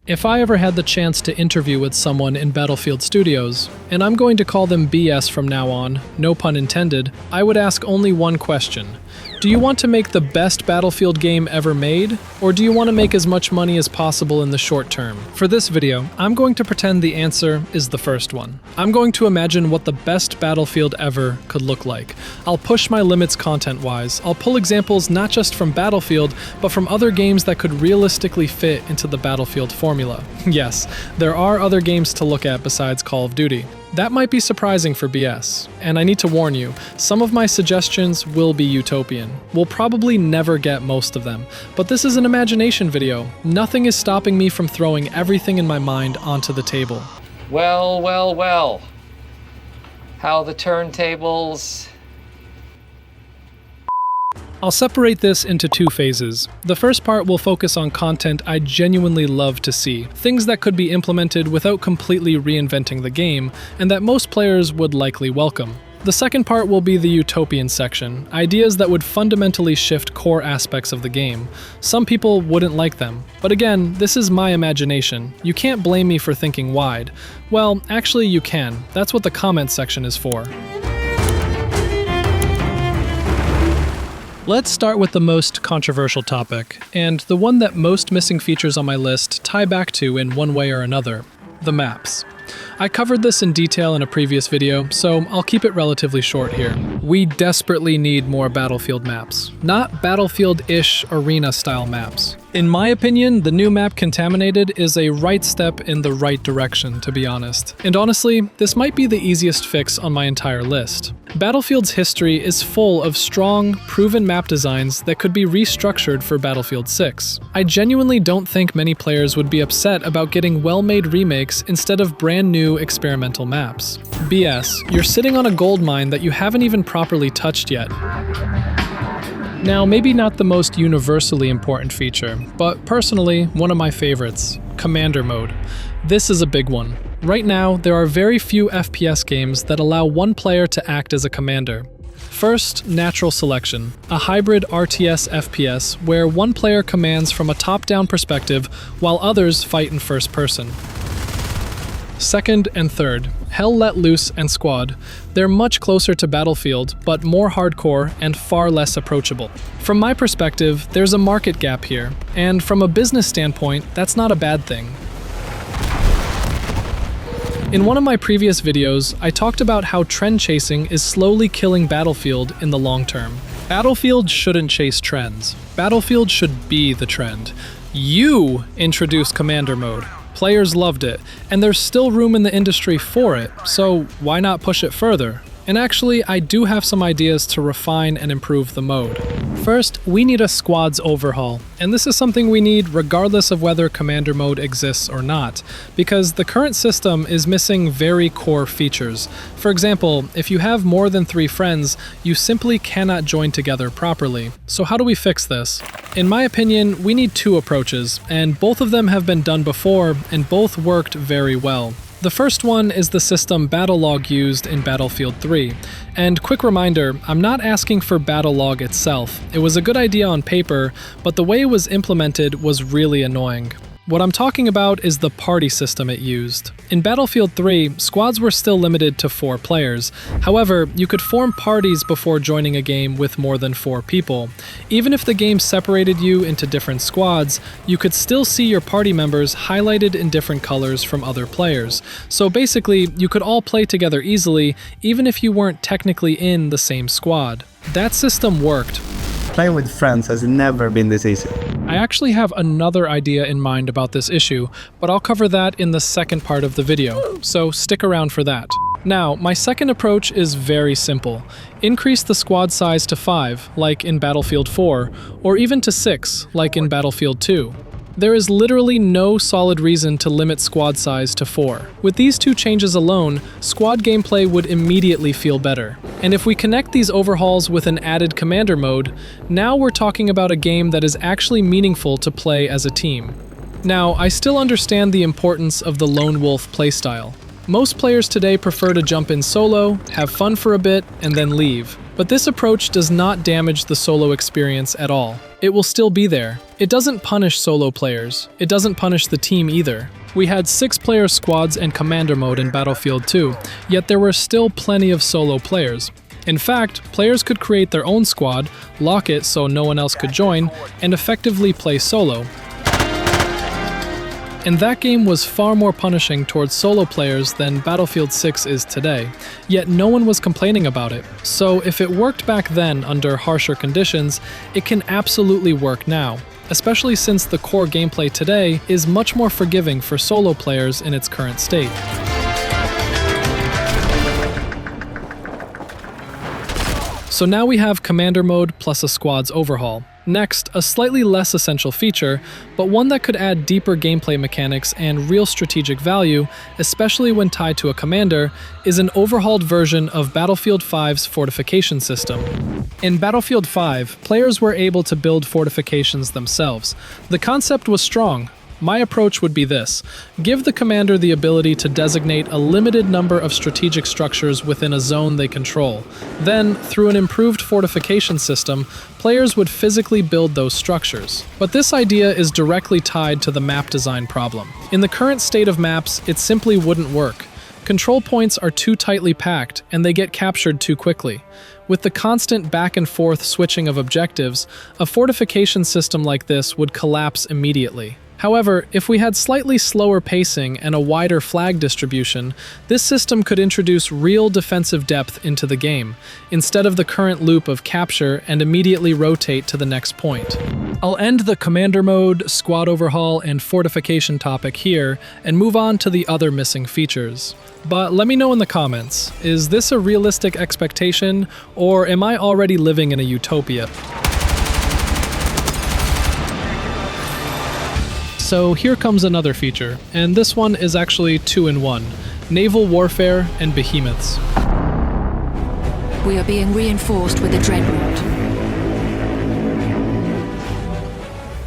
If I ever had the chance to interview with someone in Battlefield Studios, and I'm going to call them BS from now on, no pun intended, I would ask only one question. Do you want to make the best Battlefield game ever made, or do you want to make as much money as possible in the short term? For this video, I'm going to pretend the answer is the first one. I'm going to imagine what the best Battlefield ever could look like. I'll push my limits content-wise. I'll pull examples not just from Battlefield, but from other games that could realistically fit into the Battlefield formula. Yes, there are other games to look at besides Call of Duty. That might be surprising for BS, and I need to warn you, some of my suggestions will be utopian. We'll probably never get most of them, but this is an imagination video. Nothing is stopping me from throwing everything in my mind onto the table. Well, well, well. How the turntables... I'll separate this into two phases. The first part will focus on content I genuinely love to see, things that could be implemented without completely reinventing the game, and that most players would likely welcome. The second part will be the utopian section, ideas that would fundamentally shift core aspects of the game. Some people wouldn't like them, but again, this is my imagination. You can't blame me for thinking wide. Well, actually you can. That's what the comment section is for. Let's start with the most controversial topic, and the one that most missing features on my list tie back to in one way or another: the maps. I covered this in detail in a previous video, so I'll keep it relatively short here. We desperately need more Battlefield maps, not Battlefield-ish arena-style maps. In my opinion, the new map Contaminated is a right step in the right direction, to be honest. And honestly, this might be the easiest fix on my entire list. Battlefield's history is full of strong, proven map designs that could be restructured for Battlefield 6. I genuinely don't think many players would be upset about getting well-made remakes instead of brand new experimental maps. BS, you're sitting on a goldmine that you haven't even properly touched yet. Now, maybe not the most universally important feature, but personally, one of my favorites: Commander Mode. This is a big one. Right now, there are very few FPS games that allow one player to act as a commander. First, Natural Selection, a hybrid RTS FPS where one player commands from a top-down perspective while others fight in first person. Second and third, Hell Let Loose and Squad. They're much closer to Battlefield, but more hardcore and far less approachable. From my perspective, there's a market gap here, and from a business standpoint, that's not a bad thing. In one of my previous videos, I talked about how trend chasing is slowly killing Battlefield in the long term. Battlefield shouldn't chase trends. Battlefield should be the trend. You introduced Commander Mode. Players loved it, and there's still room in the industry for it, so why not push it further? And actually, I do have some ideas to refine and improve the mode. First, we need a squads overhaul, and this is something we need regardless of whether Commander Mode exists or not, because the current system is missing very core features. For example, if you have more than 3 friends, you simply cannot join together properly. So how do we fix this? In my opinion, we need 2 approaches, and both of them have been done before, and both worked very well. The first one is the system Battle Log used in Battlefield 3. And quick reminder, I'm not asking for Battle Log itself. It was a good idea on paper, but the way it was implemented was really annoying. What I'm talking about is the party system it used. In Battlefield 3, squads were still limited to 4 players. However, you could form parties before joining a game with more than 4 people. Even if the game separated you into different squads, you could still see your party members highlighted in different colors from other players. So basically, you could all play together easily, even if you weren't technically in the same squad. That system worked. Playing with friends has never been this easy. I actually have another idea in mind about this issue, but I'll cover that in the second part of the video, so stick around for that. Now, my second approach is very simple. Increase the squad size to 5, like in Battlefield 4, or even to 6, like in Battlefield 2. There is literally no solid reason to limit squad size to 4. With these 2 changes alone, squad gameplay would immediately feel better. And if we connect these overhauls with an added Commander Mode, now we're talking about a game that is actually meaningful to play as a team. Now, I still understand the importance of the lone wolf playstyle. Most players today prefer to jump in solo, have fun for a bit, and then leave. But this approach does not damage the solo experience at all. It will still be there. It doesn't punish solo players. It doesn't punish the team either. We had 6-player squads and commander mode in Battlefield 2, yet there were still plenty of solo players. In fact, players could create their own squad, lock it so no one else could join, and effectively play solo. And that game was far more punishing towards solo players than Battlefield 6 is today, yet no one was complaining about it. So if it worked back then under harsher conditions, it can absolutely work now, especially since the core gameplay today is much more forgiving for solo players in its current state. So now we have Commander Mode plus a Squad's Overhaul. Next, a slightly less essential feature, but one that could add deeper gameplay mechanics and real strategic value, especially when tied to a commander, is an overhauled version of Battlefield 5's fortification system. In Battlefield 5, players were able to build fortifications themselves. The concept was strong. My approach would be this: give the commander the ability to designate a limited number of strategic structures within a zone they control. Then, through an improved fortification system, players would physically build those structures. But this idea is directly tied to the map design problem. In the current state of maps, it simply wouldn't work. Control points are too tightly packed, and they get captured too quickly. With the constant back and forth switching of objectives, a fortification system like this would collapse immediately. However, if we had slightly slower pacing and a wider flag distribution, this system could introduce real defensive depth into the game, instead of the current loop of capture and immediately rotate to the next point. I'll end the Commander Mode, Squad Overhaul, and Fortification topic here, and move on to the other missing features. But let me know in the comments, is this a realistic expectation, or am I already living in a utopia? So here comes another feature, and this one is actually 2 in 1: naval warfare and behemoths. We are being reinforced with a dreadnought.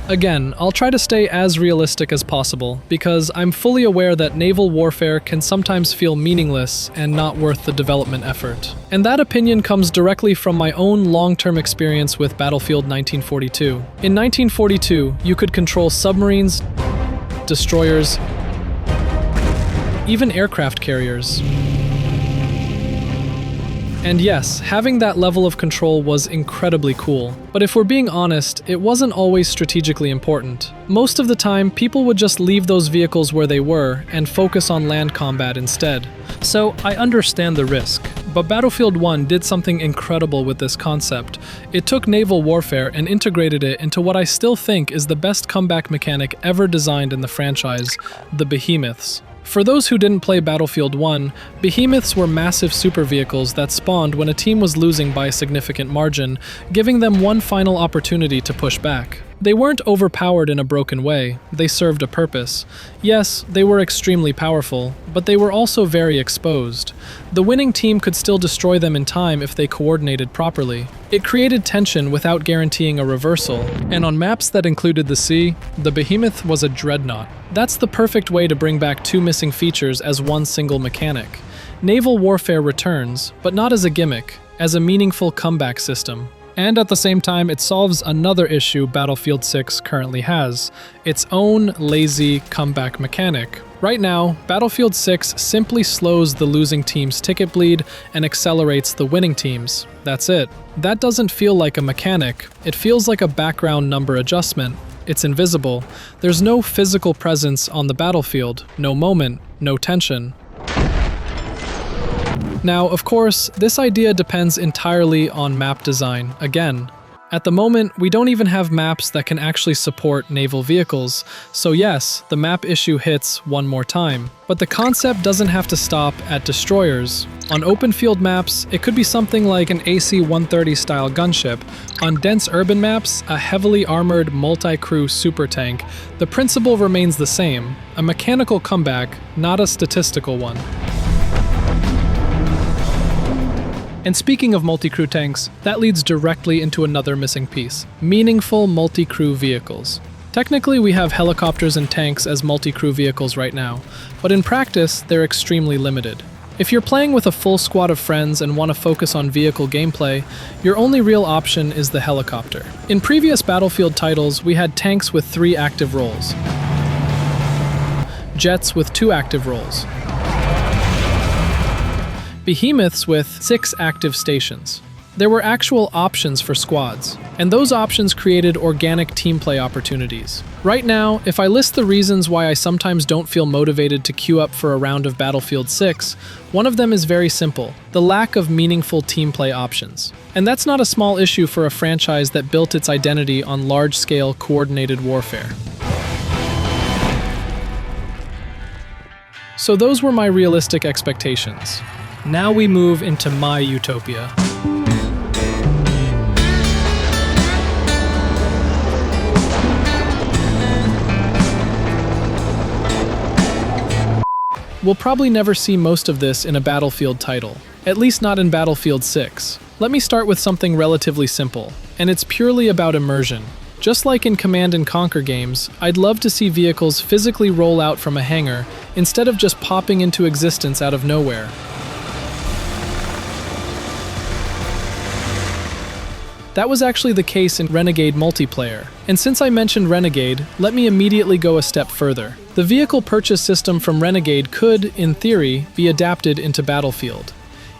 Again, I'll try to stay as realistic as possible, because I'm fully aware that naval warfare can sometimes feel meaningless and not worth the development effort. And that opinion comes directly from my own long-term experience with Battlefield 1942. In 1942, you could control submarines, destroyers, even aircraft carriers. And yes, having that level of control was incredibly cool. But if we're being honest, it wasn't always strategically important. Most of the time, people would just leave those vehicles where they were and focus on land combat instead. So I understand the risk. But Battlefield 1 did something incredible with this concept. It took naval warfare and integrated it into what I still think is the best comeback mechanic ever designed in the franchise: the behemoths. For those who didn't play Battlefield 1, behemoths were massive super vehicles that spawned when a team was losing by a significant margin, giving them one final opportunity to push back. They weren't overpowered in a broken way, they served a purpose. Yes, they were extremely powerful, but they were also very exposed. The winning team could still destroy them in time if they coordinated properly. It created tension without guaranteeing a reversal, and on maps that included the sea, the behemoth was a dreadnought. That's the perfect way to bring back 2 missing features as one single mechanic. Naval warfare returns, but not as a gimmick, as a meaningful comeback system. And at the same time, it solves another issue Battlefield 6 currently has: its own lazy comeback mechanic. Right now, Battlefield 6 simply slows the losing team's ticket bleed and accelerates the winning team's. That's it. That doesn't feel like a mechanic, it feels like a background number adjustment. It's invisible. There's no physical presence on the battlefield, no moment, no tension. Now, of course, this idea depends entirely on map design, again. At the moment, we don't even have maps that can actually support naval vehicles, so yes, the map issue hits one more time. But the concept doesn't have to stop at destroyers. On open field maps, it could be something like an AC-130 style gunship. On dense urban maps, a heavily armored multi-crew super tank. The principle remains the same: a mechanical comeback, not a statistical one. And speaking of multi-crew tanks, that leads directly into another missing piece: meaningful multi-crew vehicles. Technically, we have helicopters and tanks as multi-crew vehicles right now, but in practice, they're extremely limited. If you're playing with a full squad of friends and want to focus on vehicle gameplay, your only real option is the helicopter. In previous Battlefield titles, we had tanks with 3 active roles, jets with 2 active roles, behemoths with 6 active stations. There were actual options for squads, and those options created organic team play opportunities. Right now, if I list the reasons why I sometimes don't feel motivated to queue up for a round of Battlefield 6, one of them is very simple: the lack of meaningful team play options. And that's not a small issue for a franchise that built its identity on large-scale coordinated warfare. So those were my realistic expectations. Now we move into my Utopia. We'll probably never see most of this in a Battlefield title, at least not in Battlefield 6. Let me start with something relatively simple, and it's purely about immersion. Just like in Command & Conquer games, I'd love to see vehicles physically roll out from a hangar instead of just popping into existence out of nowhere. That was actually the case in Renegade multiplayer. And since I mentioned Renegade, let me immediately go a step further. The vehicle purchase system from Renegade could, in theory, be adapted into Battlefield.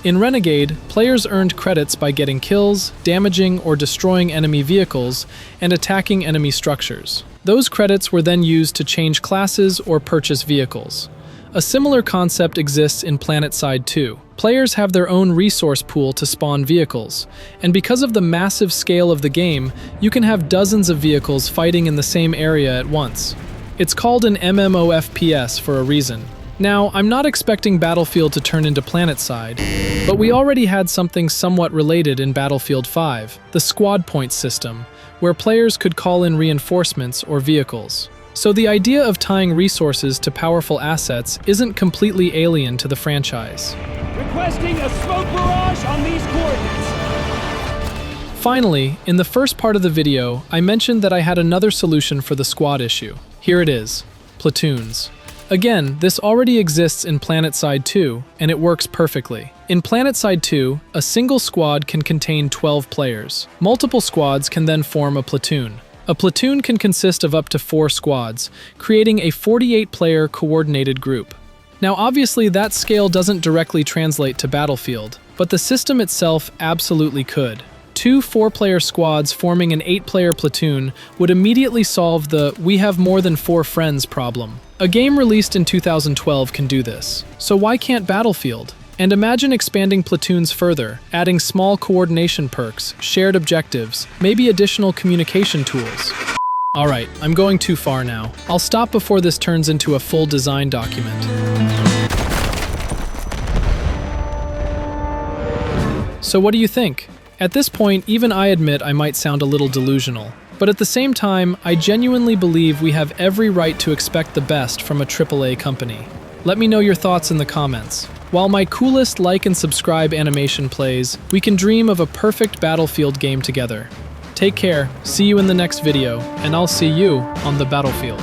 In Renegade, players earned credits by getting kills, damaging or destroying enemy vehicles, and attacking enemy structures. Those credits were then used to change classes or purchase vehicles. A similar concept exists in PlanetSide 2. Players have their own resource pool to spawn vehicles, and because of the massive scale of the game, you can have dozens of vehicles fighting in the same area at once. It's called an MMOFPS for a reason. Now, I'm not expecting Battlefield to turn into PlanetSide, but we already had something somewhat related in Battlefield 5, the squad point system, where players could call in reinforcements or vehicles. So the idea of tying resources to powerful assets isn't completely alien to the franchise. Requesting a smoke barrage on these coordinates. Finally, in the first part of the video, I mentioned that I had another solution for the squad issue. Here it is: platoons. Again, this already exists in PlanetSide 2, and it works perfectly. In PlanetSide 2, a single squad can contain 12 players. Multiple squads can then form a platoon. A platoon can consist of up to 4 squads, creating a 48-player coordinated group. Now obviously that scale doesn't directly translate to Battlefield, but the system itself absolutely could. 2 4-player squads forming an 8-player platoon would immediately solve the "we have more than 4 friends" problem. A game released in 2012 can do this. So why can't Battlefield? And imagine expanding platoons further, adding small coordination perks, shared objectives, maybe additional communication tools. Alright, I'm going too far now. I'll stop before this turns into a full design document. So what do you think? At this point, even I admit I might sound a little delusional. But at the same time, I genuinely believe we have every right to expect the best from a AAA company. Let me know your thoughts in the comments. While my coolest like and subscribe animation plays, we can dream of a perfect Battlefield game together. Take care, see you in the next video, and I'll see you on the battlefield.